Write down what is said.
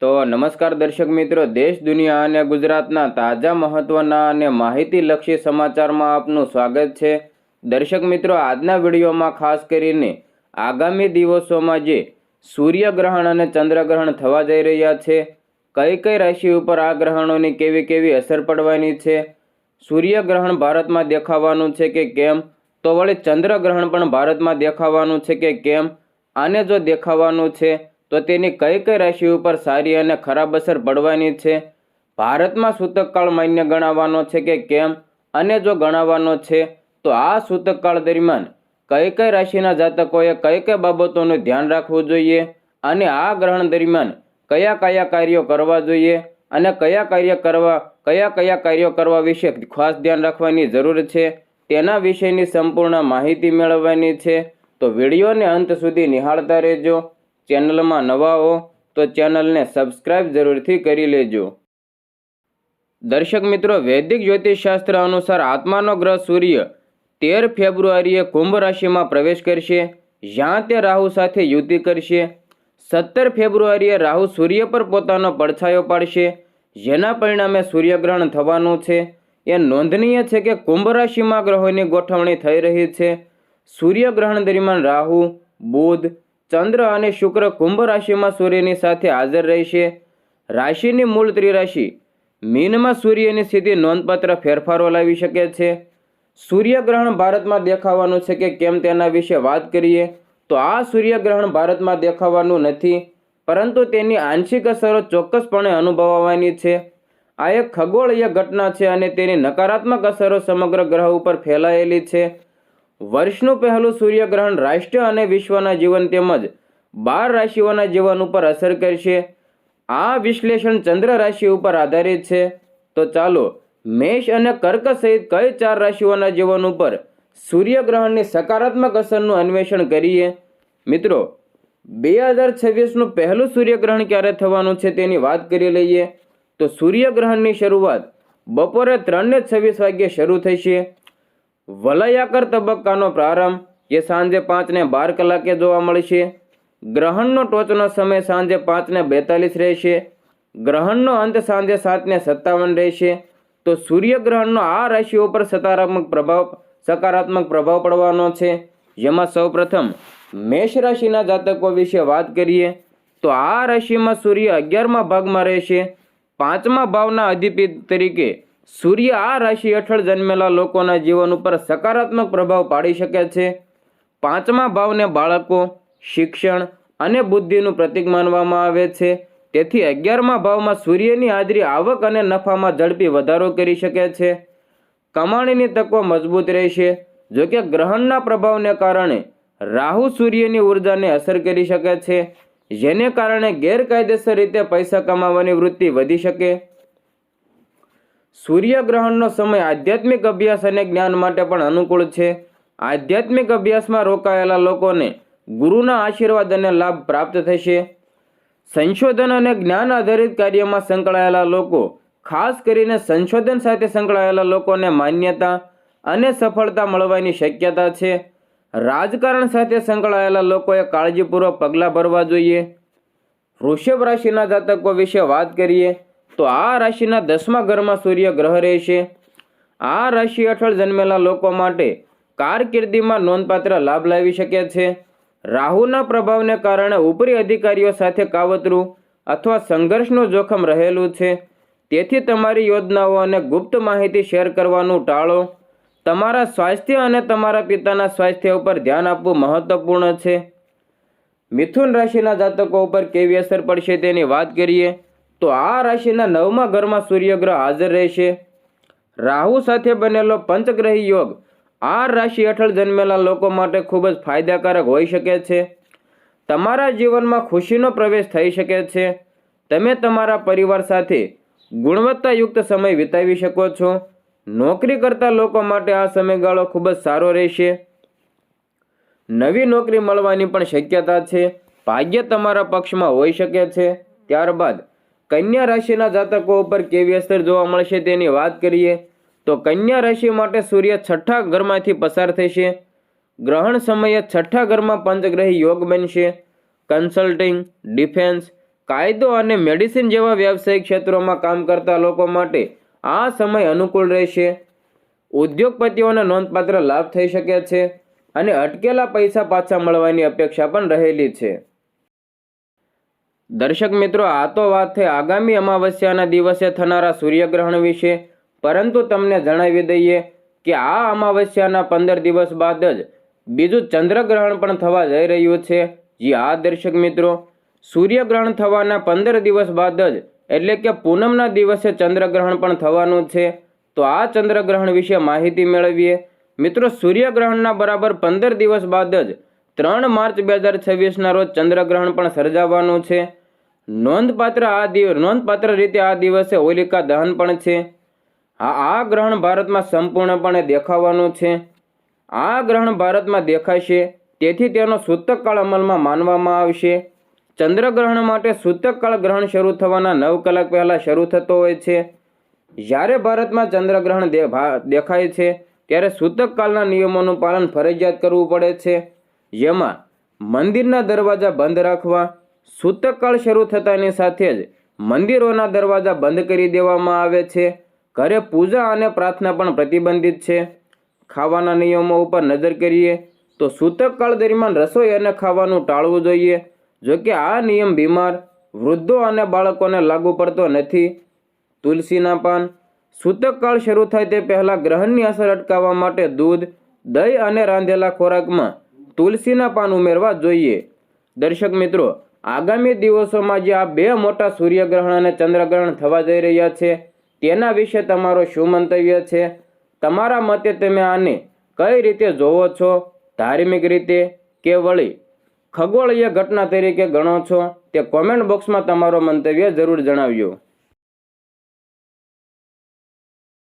તો નમસ્કાર દર્શક મિત્રો, દેશ દુનિયા અને ગુજરાતના તાજા મહત્વના અને માહિતીલક્ષી સમાચારમાં આપનું સ્વાગત છે। દર્શક મિત્રો, આજના વિડીયોમાં ખાસ કરીને આગામી દિવસોમાં જે સૂર્યગ્રહણ અને ચંદ્રગ્રહણ થવા જઈ રહ્યા છે, કઈ કઈ રાશિ ઉપર આ ગ્રહણોની કેવી કેવી અસર પડવાની છે, સૂર્યગ્રહણ ભારતમાં દેખાવાનું છે કે કેમ, તો વળી ચંદ્રગ્રહણ પણ ભારતમાં દેખાવાનું છે કે કેમ, આને જો દેખાવાનું છે તો તેની કઈ કઈ રાશિ ઉપર સારી અને ખરાબ અસર પડવાની છે, ભારતમાં સૂતકકાળ માન્ય ગણાવવાનો છે કે કેમ, અને જો ગણાવવાનો છે તો આ સૂતકકાળ દરમિયાન કઈ કઈ રાશિના જાતકોએ કઈ કઈ બાબતોનું ધ્યાન રાખવું જોઈએ, અને આ ગ્રહણ દરમિયાન કયા કયા કાર્યો કરવા જોઈએ અને કયા કાર્યો કરવા વિશે ખાસ ધ્યાન રાખવાની જરૂર છે, તેના વિશેની સંપૂર્ણ માહિતી મેળવવાની છે। તો વિડીયોને અંત સુધી નિહાળતા રહેજો। ચેનલમાં નવા હો તો ચેનલને સબસ્ક્રાઇબ જરૂરથી કરી લેજો। દર્શક મિત્રો, વૈદિક જ્યોતિષશાસ્ત્ર અનુસાર આત્માનો ગ્રહ સૂર્ય 13 ફેબ્રુઆરીએ કુંભ રાશિમાં પ્રવેશ કરશે, જ્યાં તે રાહુ સાથે યુતિ કરશે। 17 ફેબ્રુઆરીએ રાહુ સૂર્ય પર પોતાનો પડછાયો પાડશે, જેના પરિણામે સૂર્યગ્રહણ થવાનું છે। એ નોંધનીય છે કે કુંભ રાશિમાં ગ્રહોની ગોઠવણી થઈ રહી છે। સૂર્યગ્રહણ દરમિયાન રાહુ, બુધ, ચંદ્ર અને શુક્ર કુંભ રાશિમાં સૂર્યની સાથે હાજર રહેશે। રાશિની મૂળ ત્રિરાશિ મીનમાં સૂર્યની સ્થિતિ નોંધપાત્ર ફેરફારો લાવી શકે છે। સૂર્યગ્રહણ ભારતમાં દેખાવાનું છે કે કેમ તેના વિશે વાત કરીએ તો આ સૂર્યગ્રહણ ભારતમાં દેખાવાનું નથી, પરંતુ તેની આંશિક અસરો ચોક્કસપણે અનુભવવાની છે। આ એક ખગોળીય ઘટના છે અને તેની નકારાત્મક અસરો સમગ્ર ગ્રહ ઉપર ફેલાયેલી છે। વર્ષનું પહેલું સૂર્યગ્રહણ રાષ્ટ્ર અને વિશ્વના જીવન તેમજ 12 રાશિઓના જીવન ઉપર અસર કરશે। આ વિશ્લેષણ ચંદ્ર રાશિ ઉપર આધારિત છે। તો ચાલો મેષ અને કર્ક સહિત કઈ 4 રાશિઓના જીવન ઉપર સૂર્યગ્રહણની સકારાત્મક અસરનું અન્વેષણ કરીએ। મિત્રો, 2026નું પહેલું સૂર્યગ્રહણ ક્યારે થવાનું છે તેની વાત કરી લઈએ તો સૂર્યગ્રહણની શરૂઆત બપોરે 3:26 વાગ્યે શરૂ થશે। વલયાકાર તબક્કાનો પ્રારંભ જે સાંજે 5:12 કલાકે જોવા મળશે। ગ્રહણનો ટોચનો સમય સાંજે 5:42 રહેશે। ગ્રહણનો અંત સાંજે 7:57 રહેશે। તો સૂર્યગ્રહણનો આ રાશિઓ પર સકારાત્મક પ્રભાવ પડવાનો છે, જેમાં સૌપ્રથમ મેષ રાશિના જાતકો વિશે વાત કરીએ તો આ રાશિમાં સૂર્ય 11મા ભાગમાં રહેશે। 5મા ભાવના અધિપતિ તરીકે સૂર્ય આ રાશિ હેઠળ જન્મેલા લોકોના જીવન ઉપર સકારાત્મક પ્રભાવ પાડી શકે છે। 5મા ભાવને બાળકો, શિક્ષણ અને બુદ્ધિનું પ્રતીક માનવામાં આવે છે, તેથી 11મા ભાવમાં સૂર્યની હાજરી આવક અને નફામાં ઝડપી વધારો કરી શકે છે। કમાણીની તકો મજબૂત રહેશે। જોકે ગ્રહણના પ્રભાવને કારણે રાહુ સૂર્યની ઉર્જાને અસર કરી શકે છે, જેને કારણે ગેરકાયદેસર રીતે પૈસા કમાવાની વૃત્તિ વધી શકે। સૂર્યગ્રહણનો સમય આધ્યાત્મિક અભ્યાસ અને જ્ઞાન માટે પણ અનુકૂળ છે। આધ્યાત્મિક અભ્યાસમાં રોકાયેલા લોકોને ગુરુના આશીર્વાદ અને લાભ પ્રાપ્ત થશે। સંશોધન અને જ્ઞાન આધારિત કાર્યમાં સંકળાયેલા લોકો, ખાસ કરીને સંશોધન સાથે સંકળાયેલા લોકોને માન્યતા અને સફળતા મળવાની શક્યતા છે। રાજકારણ સાથે સંકળાયેલા લોકોએ કાળજીપૂર્વક પગલાં ભરવા જોઈએ। વૃષભ રાશિના જાતકો વિશે વાત કરીએ તો આ રાશિના 10મા ઘરમાં સૂર્ય ગ્રહ રહેશે। આ રાશિ હેઠળ જન્મેલા લોકો માટે કારકિર્દીમાં નોંધપાત્ર લાભ લાવી શકે છે। રાહુના પ્રભાવને કારણે ઉપરી અધિકારીઓ સાથે કાવતરું અથવા સંઘર્ષનું જોખમ રહેલું છે, તેથી તમારી યોજનાઓ અને ગુપ્ત માહિતી શેર કરવાનું ટાળો। તમારા સ્વાસ્થ્ય અને તમારા પિતાના સ્વાસ્થ્ય ઉપર ધ્યાન આપવું મહત્વપૂર્ણ છે। મિથુન રાશિના જાતકો ઉપર કેવી અસર પડશે તેની વાત કરીએ તો આ રાશિના 9મા ઘરમાં સૂર્યગ્રહ હાજર રહેશે। રાહુ સાથે બનેલો પંચગ્રહી યોગ આ રાશિ હેઠળ જન્મેલા લોકો માટે ખૂબ જ ફાયદાકારક હોઈ શકે છે। તમારા જીવનમાં ખુશીનો પ્રવેશ થઈ શકે છે। તમે તમારા પરિવાર સાથે ગુણવત્તાયુક્ત સમય વિતાવી શકો છો। નોકરી કરતા લોકો માટે આ સમયગાળો ખૂબ જ સારો રહેશે। નવી નોકરી મળવાની પણ શક્યતા છે। ભાગ્ય તમારા પક્ષમાં હોઈ શકે છે। ત્યારબાદ કન્યા રાશિના જાતકો ઉપર કેવી અસર જોવા મળશે તેની વાત કરીએ તો કન્યા રાશિ માટે સૂર્ય 6ઠા ઘરમાંથી પસાર થશે। ગ્રહણ સમયે 6ઠા ઘરમાં પંચગ્રહી યોગ બનશે। કન્સલ્ટિંગ, ડિફેન્સ, કાયદો અને મેડિસિન જેવા વ્યવસાયિક ક્ષેત્રોમાં કામ કરતા લોકો માટે આ સમય અનુકૂળ રહેશે. ઉદ્યોગપતિઓને નોંધપાત્ર લાભ થઈ શકે છે અને અટકેલા પૈસા પાછા મળવાની અપેક્ષા પણ રહેલી છે. દર્શક મિત્રો, આ તો વાત થઈ આગામી અમાવસ્યાના દિવસે થનારા સૂર્યગ્રહણ વિશે. પરંતુ તમને જણાવી દઈએ કે આ અમાવસ્યાના 15 દિવસ બાદ જ બીજું ચંદ્રગ્રહણ પણ થવા જઈ રહ્યું છે. જી હા દર્શક મિત્રો, સૂર્યગ્રહણ થવાના 15 દિવસ બાદ જ એટલે કે પૂનમના દિવસે ચંદ્રગ્રહણ પણ થવાનું છે. તો આ ચંદ્રગ્રહણ વિશે માહિતી મેળવીએ. મિત્રો, સૂર્યગ્રહણના બરાબર 15 દિવસ બાદ જ 3 માર્ચ 2026ના રોજ ચંદ્રગ્રહણ પણ સર્જાવાનું છે. નોંધપાત્ર રીતે આ દિવસે હોલિકા દહન પણ છે. આ ગ્રહણ ભારતમાં સંપૂર્ણપણે દેખાવાનું છે. આ ગ્રહણ ભારતમાં દેખાશે, તેથી તેનો સૂતકકાળ અમલમાં માનવામાં આવશે. ચંદ્રગ્રહણ માટે સૂતકકાળ ગ્રહણ શરૂ થવાના 9 કલાક પહેલા શરૂ થતો હોય છે. જ્યારે ભારતમાં ચંદ્રગ્રહણ દેખાય છે ત્યારે સૂતકકાળના નિયમોનું પાલન ફરજિયાત કરવું પડે છે, જેમાં મંદિરના દરવાજા બંધ રાખવા, સૂતકકાળ શરૂ થતાની સાથે જ મંદિરોના દરવાજા બંધ કરી દેવામાં આવે છે. ઘરે પૂજા અને પ્રાર્થના પણ પ્રતિબંધિત છે. ખાવાના નિયમો ઉપર નજર કરીએ તો સૂતકકાળ દરમિયાન રસોઈ અને ખાવાનું ટાળવું જોઈએ. જોકે આ નિયમ બીમાર, વૃદ્ધો અને બાળકોને લાગુ પડતો નથી. તુલસીના પાન. સૂતકકાળ શરૂ થાય તે પહેલાં ગ્રહણની અસર અટકાવવા માટે દૂધ, દહીં અને રાંધેલા ખોરાકમાં તુલસીના પાન ઉમેરવા જોઈએ. દર્શક મિત્રો, આગામી દિવસોમાં જે આ 2 મોટા સૂર્યગ્રહણ અને ચંદ્રગ્રહણ થવા જઈ રહ્યા છે તેના વિશે તમારો શું મંતવ્ય છે? તમારા મતે તમે આને કઈ રીતે જોવો છો? ધાર્મિક રીતે કે વળી ખગોળીય ઘટના તરીકે ગણો છો? તે કોમેન્ટ બોક્સમાં તમારો મંતવ્ય જરૂર જણાવજો.